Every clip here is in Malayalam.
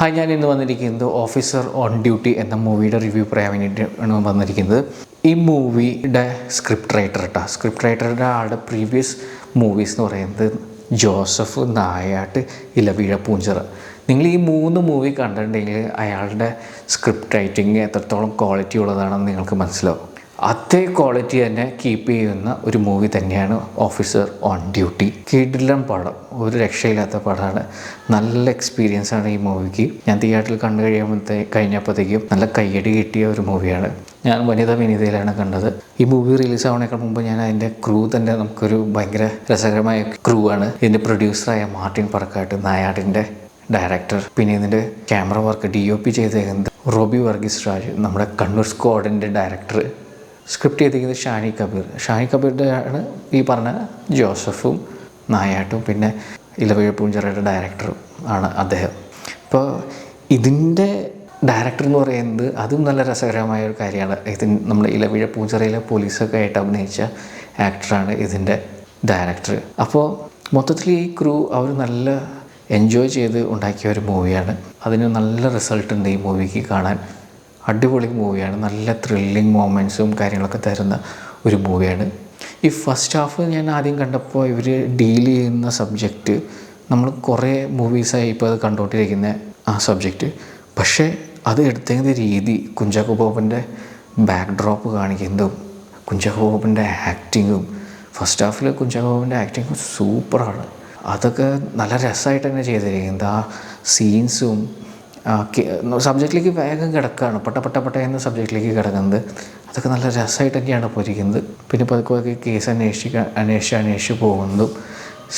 ഹായ്, ഞാൻ ഇന്ന് വന്നിരിക്കുന്നത് ഓഫീസർ ഓൺ ഡ്യൂട്ടി എന്ന മൂവിയുടെ റിവ്യൂ പറയാൻ വേണ്ടിയിട്ടാണ് വന്നിരിക്കുന്നത്. ഈ മൂവിയുടെ സ്ക്രിപ്റ്റ് റൈറ്ററുടെ ആളുടെ പ്രീവിയസ് മൂവീസ് എന്ന് പറയുന്നത് ജോസഫ്, നായാട്ട്, ഇലവീഴ പൂഞ്ചിറ. നിങ്ങൾ ഈ 3 മൂവി കണ്ടിട്ടുണ്ടെങ്കിൽ അയാളുടെ സ്ക്രിപ്റ്റ് റൈറ്റിംഗ് എത്രത്തോളം ക്വാളിറ്റി ഉള്ളതാണെന്ന് നിങ്ങൾക്ക് മനസ്സിലാവും. അതേ ക്വാളിറ്റി തന്നെ കീപ്പ് ചെയ്യുന്ന ഒരു മൂവി തന്നെയാണ് ഓഫീസർ ഓൺ ഡ്യൂട്ടി. കിടിലൻ പടം, ഒരു രക്ഷയില്ലാത്ത പടമാണ്. നല്ല എക്സ്പീരിയൻസ് ആണ് ഈ മൂവിക്ക്. ഞാൻ തിയേറ്ററിൽ കഴിഞ്ഞപ്പോഴത്തേക്കും നല്ല കയ്യടി കിട്ടിയ ഒരു മൂവിയാണ്. ഞാൻ വിനീതയിലാണ് കണ്ടത്. ഈ മൂവി റിലീസ് ആവുന്നതിനേക്കാൾ മുമ്പ് ഞാൻ അതിൻ്റെ ക്രൂ തന്നെ നമുക്കൊരു ഭയങ്കര രസകരമായ ക്രൂ ആണ്. ഇതിൻ്റെ പ്രൊഡ്യൂസറായ മാർട്ടിൻ പറക്കാട്ട്, നായാട്ടിൻ്റെ ഡയറക്ടർ, പിന്നെ ഇതിൻ്റെ ക്യാമറ വർക്ക് DOP ചെയ്തേക്കുന്നത് റോബി വർഗീസ് രാജ്, നമ്മുടെ കണ്ണൂർ സ്ക്വാഡിൻ്റെ ഡയറക്ടർ. സ്ക്രിപ്റ്റ് ചെയ്തിരിക്കുന്നത് ഷാനി കബീറിൻ്റെ ആണ് ഈ പറഞ്ഞ ജോസഫും നായാട്ടും, പിന്നെ ഇലവീഴ പൂഞ്ചിറയുടെ ഡയറക്ടറും ആണ് അദ്ദേഹം. ഇപ്പോൾ ഇതിൻ്റെ ഡയറക്ടർ എന്ന് പറയുന്നത് അതും നല്ല രസകരമായ ഒരു കാര്യമാണ്. നമ്മുടെ ഇലവീഴ പൂഞ്ചിറയിലെ പോലീസൊക്കെ ആയിട്ട് അഭിനയിച്ച ആക്ടറാണ് ഇതിൻ്റെ ഡയറക്ടർ. അപ്പോൾ മൊത്തത്തിൽ ഈ ക്രൂ അവർ നല്ല എൻജോയ് ചെയ്ത് ഉണ്ടാക്കിയ ഒരു മൂവിയാണ്. അതിന് നല്ല റിസൾട്ട് ഉണ്ട് ഈ മൂവിക്ക് കാണാൻ. അടിപൊളി മൂവിയാണ്. നല്ല ത്രില്ലിങ് മൊമെൻറ്റ്സും കാര്യങ്ങളൊക്കെ തരുന്ന ഒരു മൂവിയാണ്. ഈ ഫസ്റ്റ് ഹാഫ് ഞാൻ ആദ്യം കണ്ടപ്പോൾ ഇവർ ഡീൽ ചെയ്യുന്ന സബ്ജക്റ്റ് നമ്മൾ കുറേ മൂവീസായി ഇപ്പോൾ അത് കണ്ടുകൊണ്ടിരിക്കുന്ന ആ സബ്ജക്റ്റ്. പക്ഷേ അത് എടുത്തേക്കുന്ന രീതി, കുഞ്ചാക്കോ ബോബൻ്റെ ബാക്ക് ഡ്രോപ്പ് കാണിക്കുന്നതും കുഞ്ചാക്കോ ബോബൻ്റെ ആക്ടിങ്ങും, ഫസ്റ്റ് ഹാഫിൽ കുഞ്ചാക്കോ ബോബൻ്റെ ആക്ടിങ് സൂപ്പറാണ്. അതൊക്കെ നല്ല രസമായിട്ട് തന്നെ ചെയ്തിരിക്കുന്നത്. ആ സീൻസും സബ്ജക്റ്റിലേക്ക് വേഗം കിടക്കുകയാണ്, പട്ട എന്ന സബ്ജക്റ്റിലേക്ക് കിടക്കുന്നത്. അതൊക്കെ നല്ല രസമായിട്ട് തന്നെയാണ് പോയിരിക്കുന്നത്. പിന്നെ പതുക്കെ കേസ് അന്വേഷിച്ച് പോകുന്നതും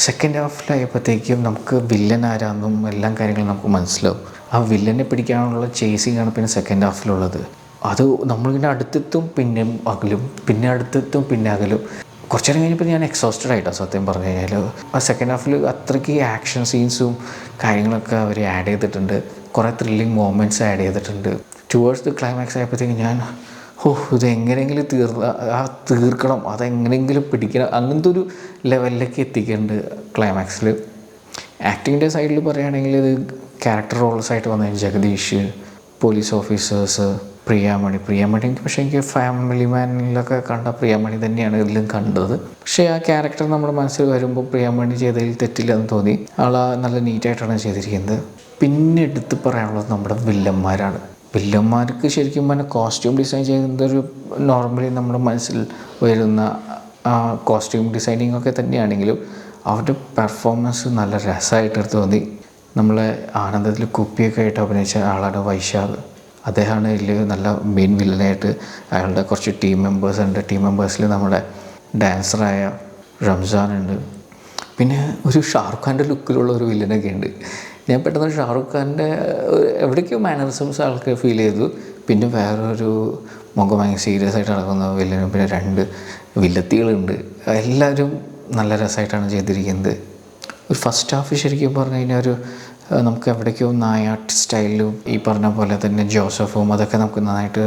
സെക്കൻഡ് ഹാഫിലായപ്പോഴത്തേക്കും നമുക്ക് വില്ലൻ ആരാന്നും എല്ലാ കാര്യങ്ങളും നമുക്ക് മനസ്സിലാവും. ആ വില്ലനെ പിടിക്കാനുള്ള ചേസിങ്ങാണ് പിന്നെ സെക്കൻഡ് ഹാഫിലുള്ളത്. അത് നമ്മളിങ്ങനെ അടുത്തെത്തും പിന്നെയും അകലും, പിന്നെ അടുത്തെത്തും പിന്നെ അകലും. കുറച്ച് നേരം കഴിഞ്ഞപ്പോൾ ഞാൻ എക്സോസ്റ്റഡ് ആയിട്ടാണ് സത്യം പറഞ്ഞു കഴിഞ്ഞാൽ. ആ സെക്കൻഡ് ഹാഫിൽ അത്രയ്ക്ക് ആക്ഷൻ സീൻസും കാര്യങ്ങളൊക്കെ അവർ ആഡ് ചെയ്തിട്ടുണ്ട്. കുറേ ത്രില്ലിങ് മൊമെൻറ്റ്സ് ആഡ് ചെയ്തിട്ടുണ്ട്. ടുവേർഡ്സ് ദി ക്ലൈമാക്സ് ആയപ്പോഴത്തേക്കും ഞാൻ ഇത് എങ്ങനെയെങ്കിലും തീർക്കണം, അതെങ്ങനെയെങ്കിലും പിടിക്കണം, അങ്ങനത്തെ ഒരു ലെവലിലേക്ക് എത്തിക്കുന്നുണ്ട് ക്ലൈമാക്സിൽ. ആക്ടിങ്ങിൻ്റെ സൈഡിൽ പറയുകയാണെങ്കിൽ ഇത് ക്യാരക്ടർ റോൾസായിട്ട് വന്ന ജഗദീഷ്, പോലീസ് ഓഫീസേഴ്സ്, പ്രിയാമണി പക്ഷേ എനിക്ക് ഫാമിലി മാനിലൊക്കെ കണ്ട പ്രിയാമണി തന്നെയാണ് ഇതിലും കണ്ടത്. പക്ഷേ ആ ക്യാരക്ടർ നമ്മുടെ മനസ്സിൽ വരുമ്പോൾ പ്രിയാമണി ചെയ്തതിൽ തെറ്റില്ലെന്ന് തോന്നി. നല്ല നീറ്റായിട്ടാണ് ചെയ്തിരിക്കുന്നത്. പിന്നെ എടുത്ത് പറയാനുള്ളത് നമ്മുടെ വില്ലന്മാർക്ക് ശരിക്കും പറഞ്ഞാൽ കോസ്റ്റ്യൂം ഡിസൈൻ ചെയ്യുന്നതൊരു നോർമലി നമ്മുടെ മനസ്സിൽ വരുന്ന കോസ്റ്റ്യൂം ഡിസൈനിങ് ഒക്കെ തന്നെയാണെങ്കിലും അവരുടെ പെർഫോമൻസ് നല്ല രസമായിട്ട് തോന്നി. നമ്മളെ ആനന്ദത്തിൽ കുപ്പിയൊക്കെ ആയിട്ട് അഭിനയിച്ച ആളാണ് വൈശാഖ്. അദ്ദേഹമാണ് ഇതിൽ നല്ല മെയിൻ വില്ലനായിട്ട്. അയാളുടെ കുറച്ച് ടീം മെമ്പേഴ്സിൽ നമ്മുടെ ഡാൻസറായ റംസാൻ ഉണ്ട്. പിന്നെ ഒരു ഷാറുഖ് ഖാൻ്റെ ലുക്കിലുള്ള ഒരു വില്ലനൊക്കെ ഉണ്ട്. ഞാൻ പെട്ടെന്ന് ഷാറുഖ് ഖാൻ്റെ എവിടേക്കോ മാനറിസംസ് ആൾക്ക് ഫീൽ ചെയ്തു. പിന്നെ വേറൊരു മുഖം ഭയങ്കര സീരിയസ് ആയിട്ട് നടക്കുന്ന വില്ലനും, പിന്നെ 2 വില്ലത്തികളുണ്ട്. എല്ലാവരും നല്ല രസമായിട്ടാണ് ചെയ്തിരിക്കുന്നത്. ഒരു ഫസ്റ്റ് ഹാഫ് ശരിക്കും പറഞ്ഞു കഴിഞ്ഞാൽ നമുക്ക് എവിടേക്കോ നായാട്ട് സ്റ്റൈലിലും ഈ പറഞ്ഞ പോലെ തന്നെ ജോസഫും അതൊക്കെ നമുക്ക് നന്നായിട്ട്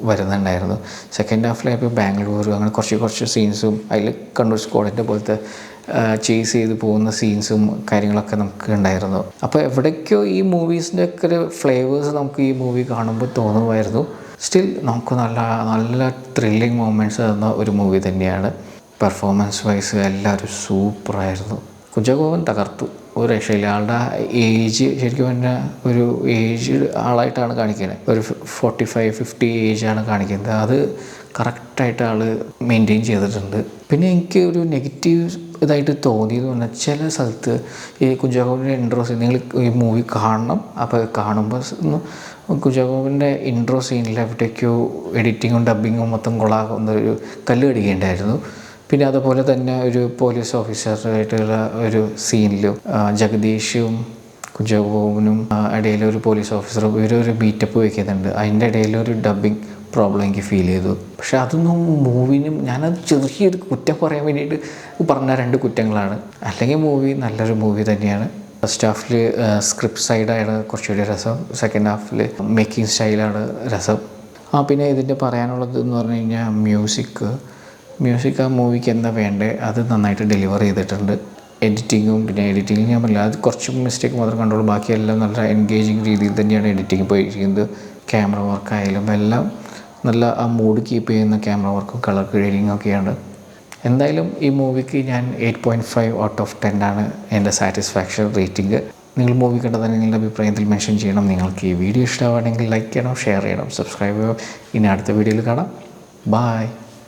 വരുന്നുണ്ടായിരുന്നു. സെക്കൻഡ് ഹാഫിലായപ്പോൾ ബാംഗ്ലൂർ അങ്ങനെ കുറച്ച് സീൻസും അതിൽ കണ്ണൂർ സ്ക്വാഡിൻ്റെ പോലത്തെ ചേസ് ചെയ്ത് പോകുന്ന സീൻസും കാര്യങ്ങളൊക്കെ നമുക്ക് ഉണ്ടായിരുന്നു. അപ്പോൾ എവിടേക്കോ ഈ മൂവീസിൻ്റെ ഒക്കെ ഒരു ഫ്ലേവേഴ്സ് നമുക്ക് ഈ മൂവി കാണുമ്പോൾ തോന്നുമായിരുന്നു. സ്റ്റിൽ നമുക്ക് നല്ല ത്രില്ലിങ് മൊമെൻറ്റ്സ് തന്ന ഒരു മൂവി തന്നെയാണ്. പെർഫോമൻസ് വൈസ് എല്ലാവരും സൂപ്പറായിരുന്നു. കുഞ്ചാക്കോ ബോബൻ തകർത്തു, ഒരു രക്ഷയില്ല. ആളുടെ ഏജ് ശരിക്കും പറഞ്ഞാൽ ഒരു ഏജ്ഡ് ആളായിട്ടാണ് കാണിക്കുന്നത്. ഒരു 45-50 ഏജാണ് കാണിക്കുന്നത്. അത് കറക്റ്റായിട്ട് ആൾ മെയിൻറ്റെയിൻ ചെയ്തിട്ടുണ്ട്. പിന്നെ എനിക്ക് ഒരു നെഗറ്റീവ് ഇതായിട്ട് തോന്നിയെന്ന് പറഞ്ഞാൽ ചില സ്ഥലത്ത് ഈ കുഞ്ചാക്കോബിൻ്റെ ഇൻട്രോ സീൻ നിങ്ങൾ ഈ മൂവി കാണണം. അപ്പോൾ കാണുമ്പോൾ കുഞ്ചാക്കോബിൻ്റെ ഇൻട്രോ സീനിൽ എവിടേക്കോ എഡിറ്റിങ്ങും ഡബ്ബിങ്ങും മൊത്തം കൊള്ളാകുന്നൊരു കല്ല് കടിക്കേണ്ടായിരുന്നു. പിന്നെ അതുപോലെ തന്നെ ഒരു പോലീസ് ഓഫീസറായിട്ടുള്ള ഒരു സീനിലും ജഗദീഷും കുഞ്ചാക്കോബിനും ഇടയിലൊരു പോലീസ് ഓഫീസറും ഇവരൊരു ബീറ്റപ്പ് വയ്ക്കുന്നുണ്ട്. അതിൻ്റെ ഇടയിലൊരു ഡബ്ബിങ് പ്രോബ്ലം എനിക്ക് ഫീൽ ചെയ്തു. പക്ഷെ അതൊന്നും മൂവിനും ഞാനത് ചെറിയൊരു കുറ്റം പറയാൻ വേണ്ടിയിട്ട് പറഞ്ഞ 2 കുറ്റങ്ങളാണ്. അല്ലെങ്കിൽ മൂവി നല്ലൊരു മൂവി തന്നെയാണ്. ഫസ്റ്റ് ഹാഫിൽ സ്ക്രിപ്റ്റ് സൈഡാണ് കുറച്ചുകൂടി രസം. സെക്കൻഡ് ഹാഫിൽ മേക്കിംഗ് സ്റ്റൈലാണ് രസം. പിന്നെ ഇതിൻ്റെ പറയാനുള്ളത് എന്ന് പറഞ്ഞു കഴിഞ്ഞാൽ മ്യൂസിക് ആ മൂവിക്ക് എന്താ വേണ്ടത് അത് നന്നായിട്ട് ഡെലിവർ ചെയ്തിട്ടുണ്ട്. എഡിറ്റിങ്ങും പിന്നെ എഡിറ്റിങ് ഞാൻ പറഞ്ഞില്ല, അത് കുറച്ച് മിസ്റ്റേക്ക് മാത്രം കണ്ടുള്ളൂ. ബാക്കിയെല്ലാം നല്ല എൻഗേജിങ് രീതിയിൽ തന്നെയാണ് എഡിറ്റിങ് പോയിരിക്കുന്നത്. ക്യാമറ വർക്കായാലും എല്ലാം നല്ല ആ മൂഡ് കീപ്പ് ചെയ്യുന്ന ക്യാമറ വർക്കും കളർ ഗ്രേഡിങ്ങും ഒക്കെയാണ്. എന്തായാലും ഈ മൂവിക്ക് ഞാൻ 8.5 ഔട്ട് ഓഫ് 10 ആണ് എൻ്റെ സാറ്റിസ്ഫാക്ഷൻ റേറ്റിംഗ്. നിങ്ങൾ മൂവി കണ്ടത് നിങ്ങളുടെ അഭിപ്രായത്തിൽ മെൻഷൻ ചെയ്യണം. നിങ്ങൾക്ക് ഈ വീഡിയോ ഇഷ്ടമാണെങ്കിൽ ലൈക്ക് ചെയ്യണം, ഷെയർ ചെയ്യണം, സബ്സ്ക്രൈബ് ചെയ്യണം. ഇനി അടുത്ത വീഡിയോയിൽ കാണാം. ബായ്.